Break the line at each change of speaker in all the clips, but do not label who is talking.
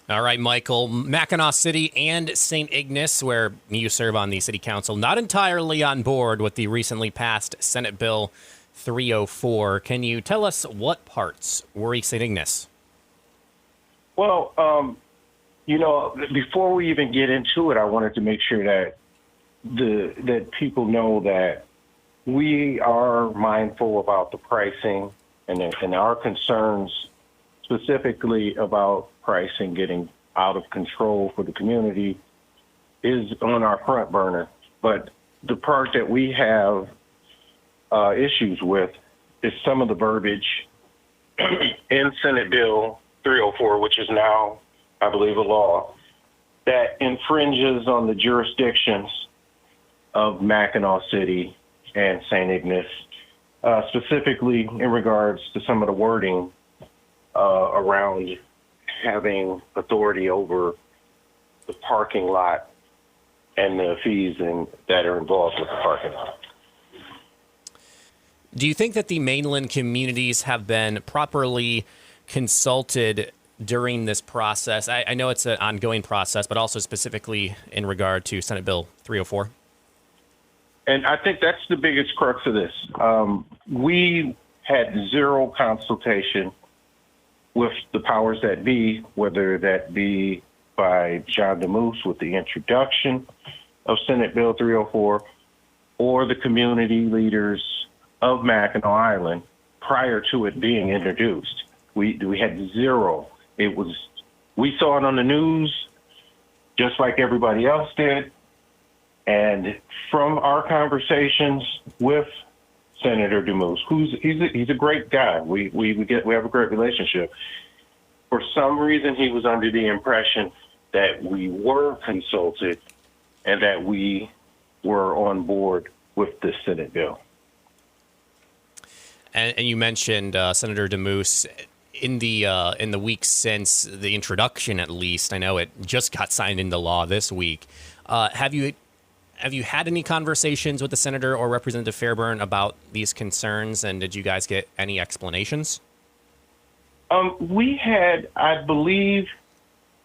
All right, Michael. Mackinac City and St. Ignace, where you serve on the city council, not entirely on board with the recently passed Senate Bill 304. Can you tell us what parts worry St. Ignace?
Well, before we even get into it, I wanted to make sure that people know that we are mindful about the pricing and our concerns specifically about pricing getting out of control for the community is on our front burner. But the part that we have issues with is some of the verbiage in Senate Bill 304, which is now, I believe, a law that infringes on the jurisdictions of Mackinac City and St. Ignace, specifically in regards to some of the wording around having authority over the parking lot and the fees that are involved with the parking lot.
Do you think that the mainland communities have been properly consulted during this process? I know it's an ongoing process, but also specifically in regard to Senate Bill 304.
And I think that's the biggest crux of this. We had zero consultation with the powers that be, whether that be by John DeMoose with the introduction of Senate Bill 304 or the community leaders of Mackinac Island prior to it being introduced. We had zero. We saw it on the news just like everybody else did. And from our conversations with Senator DeMoose, he's a great guy. We have a great relationship. For some reason, he was under the impression that we were consulted and that we were on board with the Senate bill.
And you mentioned Senator DeMoose in the weeks since the introduction, at least. I know it just got signed into law this week. Have you had any conversations with the senator or Representative Fairburn about these concerns, and did you guys get any explanations?
We had, I believe,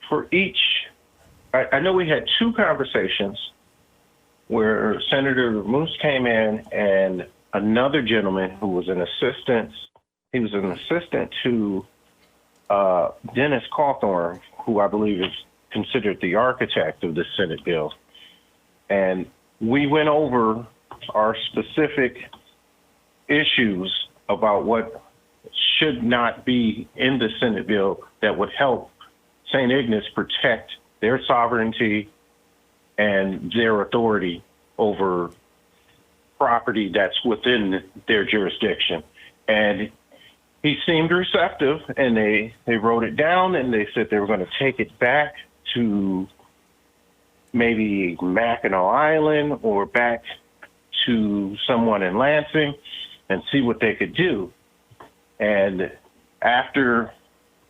for each, I know we had two conversations where Senator Moose came in and another gentleman who was an assistant to Dennis Cawthorn, who I believe is considered the architect of the Senate bill. And we went over our specific issues about what should not be in the Senate bill that would help St. Ignace protect their sovereignty and their authority over property that's within their jurisdiction. And he seemed receptive, and they wrote it down, and they said they were going to take it back to maybe Mackinac Island or back to someone in Lansing and see what they could do. And after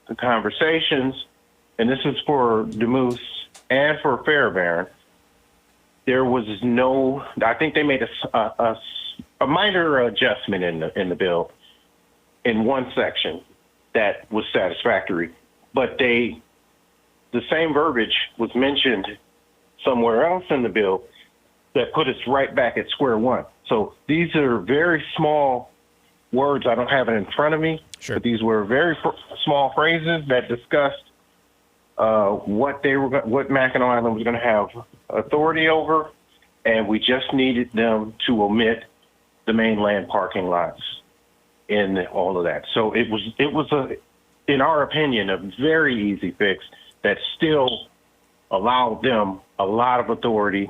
the conversations, and this is for DeMoose and for Fairbairn, there was no, I think they made a minor adjustment in the bill in one section that was satisfactory, but the same verbiage was mentioned somewhere else in the bill that put us right back at square one. So these are very small words. I don't have it in front of me,
Sure.
But these were very small phrases that discussed what Mackinac Island was going to have authority over, and we just needed them to omit the mainland parking lots in all of that. So it was in our opinion, a very easy fix that still allowed them a lot of authority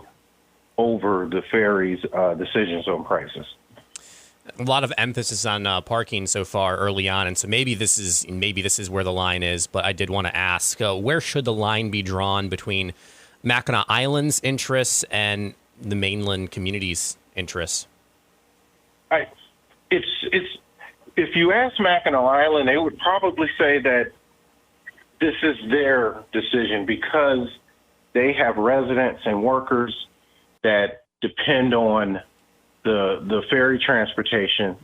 over the ferry's decisions on prices.
A lot of emphasis on parking so far early on, and so maybe this is where the line is. But I did want to ask, where should the line be drawn between Mackinac Island's interests and the mainland community's interests?
If you ask Mackinac Island, they would probably say that this is their decision because they have residents and workers that depend on the ferry transportation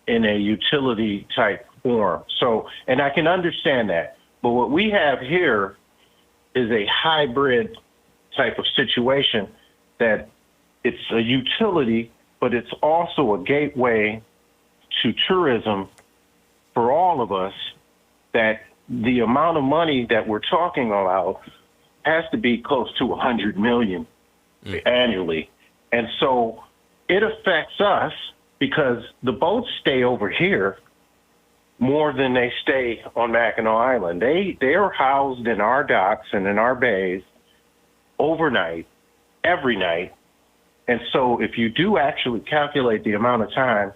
in a utility type form. So, and I can understand that. But what we have here is a hybrid type of situation that it's a utility, but it's also a gateway to tourism for all of us, that the amount of money that we're talking about has to be close to 100 million annually. And so it affects us because the boats stay over here more than they stay on Mackinac Island. They are housed in our docks and in our bays overnight, every night. And so if you do actually calculate the amount of time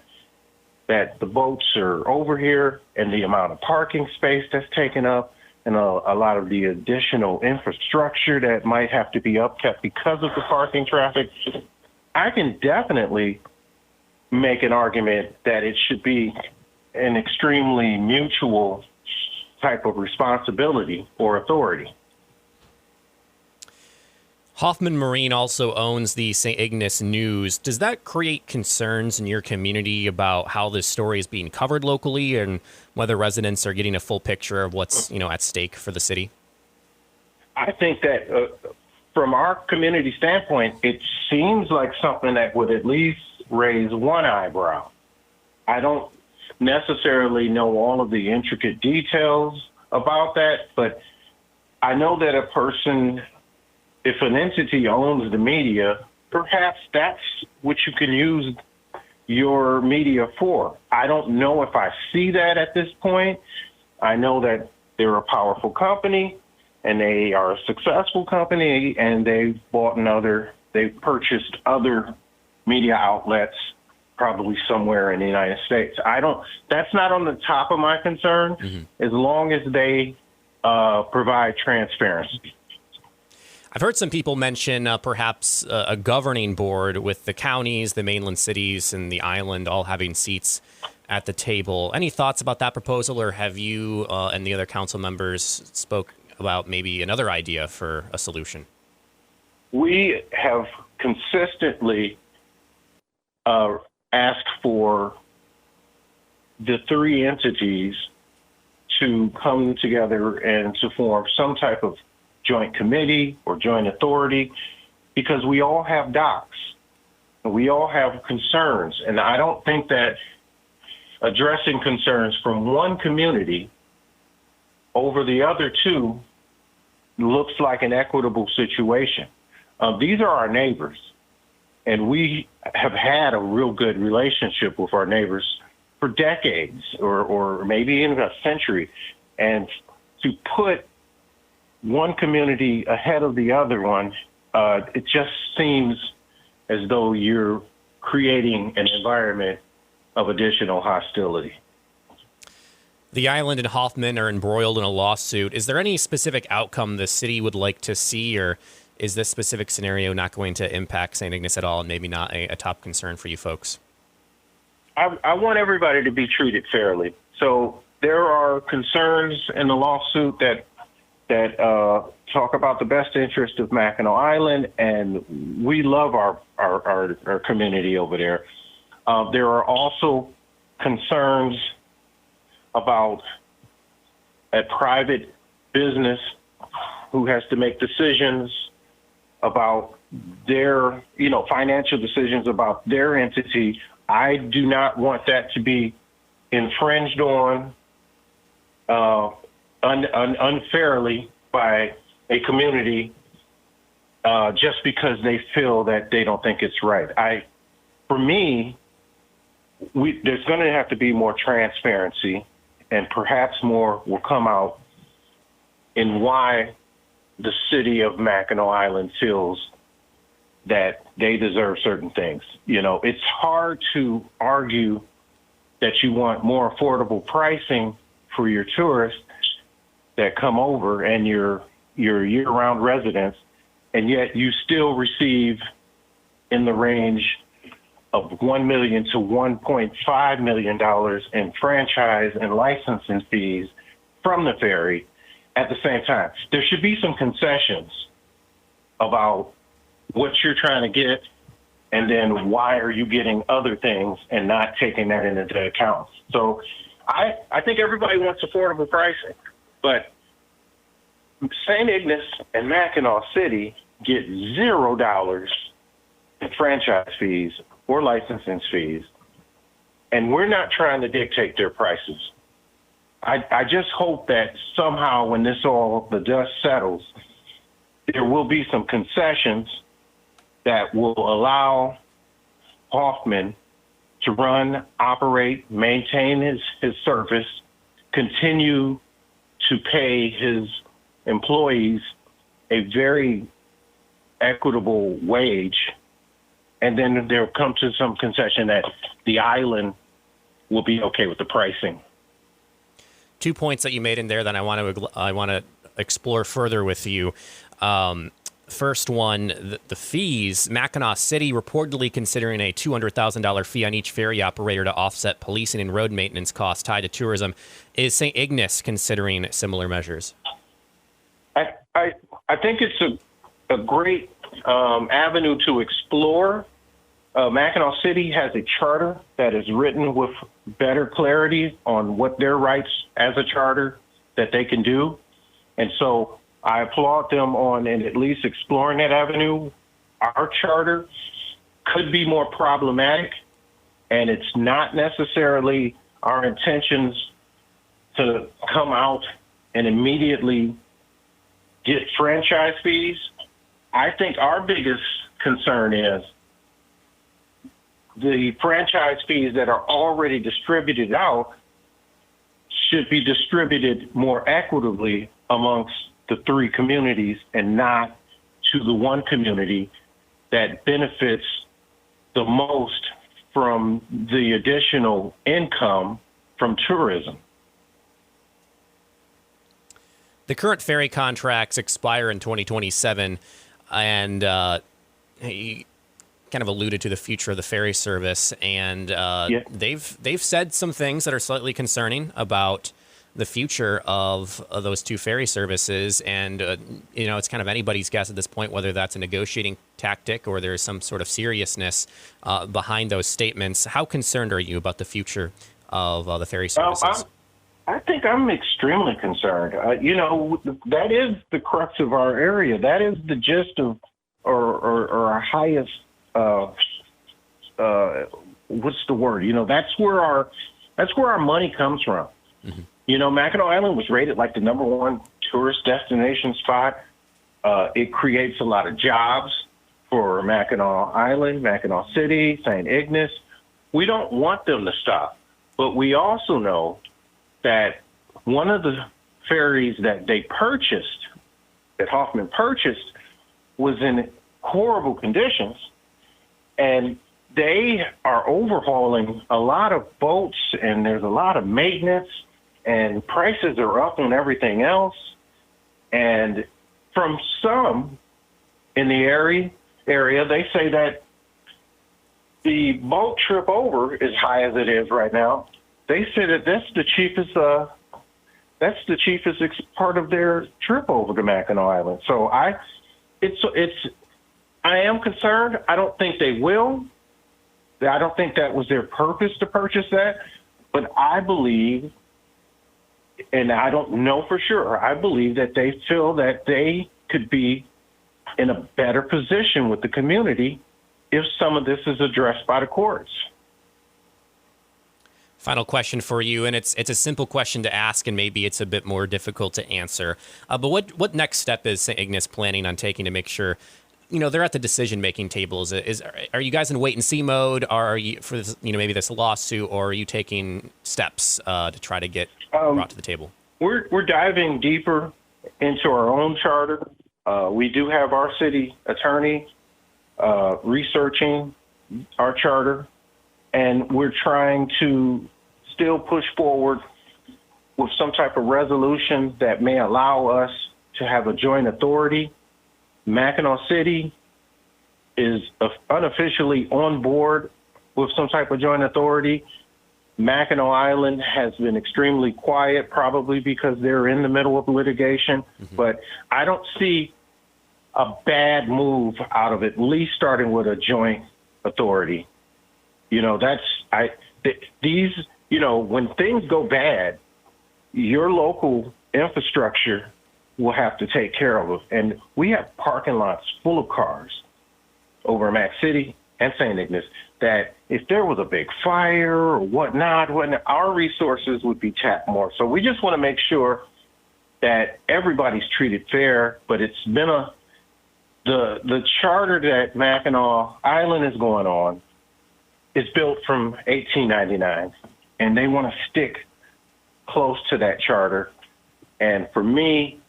that the boats are over here and the amount of parking space that's taken up and a lot of the additional infrastructure that might have to be upkept because of the parking traffic, I can definitely make an argument that it should be an extremely mutual type of responsibility or authority.
Hoffman Marine also owns the St. Ignace News. Does that create concerns in your community about how this story is being covered locally and whether residents are getting a full picture of what's, at stake for the city?
I think that from our community standpoint, it seems like something that would at least raise one eyebrow. I don't necessarily know all of the intricate details about that, but I know that a person, if an entity owns the media, perhaps that's what you can use your media for. I don't know if I see that at this point. I know that they're a powerful company and they are a successful company and they've purchased other media outlets probably somewhere in the United States. That's not on the top of my concern, as long as they provide transparency.
I've heard some people mention perhaps a governing board with the counties, the mainland cities, and the island all having seats at the table. Any thoughts about that proposal, or have you and the other council members spoke about maybe another idea for a solution?
We have consistently asked for the three entities to come together and to form some type of joint committee or joint authority, because we all have docks and we all have concerns. And I don't think that addressing concerns from one community over the other two looks like an equitable situation. These are our neighbors, and we have had a real good relationship with our neighbors for decades or maybe even a century. And to put one community ahead of the other one, it just seems as though you're creating an environment of additional hostility.
The island and Hoffman are embroiled in a lawsuit. Is there any specific outcome the city would like to see, or is this specific scenario not going to impact St. Ignace at all and maybe not a top concern for you folks?
I want everybody to be treated fairly. So there are concerns in the lawsuit that talk about the best interest of Mackinac Island, and we love our community over there. There are also concerns about a private business who has to make decisions about their, financial decisions about their entity. I do not want that to be infringed on unfairly by a community just because they feel that they don't think it's right. For me, there's going to have to be more transparency, and perhaps more will come out in why the city of Mackinac Island feels that they deserve certain things. It's hard to argue that you want more affordable pricing for your tourists that come over and your year-round residents, and yet you still receive in the range of $1 million to $1.5 million in franchise and licensing fees from the ferry at the same time. There should be some concessions about what you're trying to get, and then why are you getting other things and not taking that into account. So I think everybody wants affordable pricing, but St. Ignace and Mackinac City get $0 in franchise fees or licensing fees, and we're not trying to dictate their prices. I just hope that somehow when the dust settles, there will be some concessions that will allow Hoffman to run, operate, maintain his service, continue to pay his employees a very equitable wage, and then there'll come to some concession that the island will be okay with the pricing.
2 points that you made in there that I want to explore further with you. First one, the fees. Mackinac City reportedly considering a $200,000 fee on each ferry operator to offset policing and road maintenance costs tied to tourism. Is St. Ignace considering similar measures?
I think it's a great avenue to explore. Mackinac City has a charter that is written with better clarity on what their rights as a charter that they can do. And so I applaud them on at least exploring that avenue. Our charter could be more problematic, and it's not necessarily our intentions to come out and immediately get franchise fees. I think our biggest concern is the franchise fees that are already distributed out should be distributed more equitably amongst the three communities and not to the one community that benefits the most from the additional income from tourism.
The current ferry contracts expire in 2027, and you kind of alluded to the future of the ferry service, and they've said some things that are slightly concerning about the future of those two ferry services, and it's kind of anybody's guess at this point whether that's a negotiating tactic or there's some sort of seriousness behind those statements. How concerned are you about the future of the ferry services?
I think I'm extremely concerned. That is the crux of our area. That is the gist of or our highest. What's the word? That's where our money comes from. Mm-hmm. Mackinac Island was rated like the #1 tourist destination spot. It creates a lot of jobs for Mackinac Island, Mackinac City, St. Ignace. We don't want them to stop, but we also know that one of the ferries that that Hoffman purchased, was in horrible conditions, and they are overhauling a lot of boats, and there's a lot of maintenance, and prices are up on everything else. And from some in the area, they say that the boat trip over, as high as it is right now, they say that that's the cheapest part of their trip over to Mackinac Island. So I am concerned. I don't think they will. I don't think that was their purpose to purchase that. But I believe, and I don't know for sure, I believe that they feel that they could be in a better position with the community if some of this is addressed by the courts.
Final question for you, and it's a simple question to ask, and maybe it's a bit more difficult to answer. But what next step is St. Ignace planning on taking to make sure, they're at the decision-making table? Are you guys in wait-and-see mode? Are you for this, maybe this lawsuit, or are you taking steps to try to get brought to the table?
We're diving deeper into our own charter. We do have our city attorney researching our charter, and we're trying to still push forward with some type of resolution that may allow us to have a joint authority. Mackinac City is unofficially on board with some type of joint authority. Mackinac Island has been extremely quiet, probably because they're in the middle of litigation. Mm-hmm. But I don't see a bad move out of it, at least starting with a joint authority. When things go bad, your local infrastructure will have to take care of it. And we have parking lots full of cars over in Mac City and St. Ignace that if there was a big fire or whatnot, our resources would be tapped more. So we just want to make sure that everybody's treated fair, but it's been the charter that Mackinac Island is going on is built from 1899, and they want to stick close to that charter. And for me,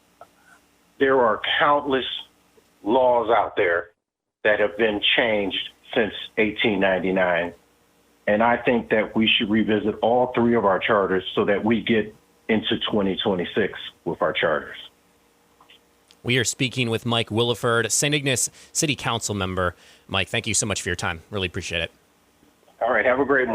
there are countless laws out there that have been changed since 1899. And I think that we should revisit all three of our charters so that we get into 2026 with our charters.
We are speaking with Mike Williford, St. Ignace City Council member. Mike, thank you so much for your time. Really appreciate it.
All right. Have a great one.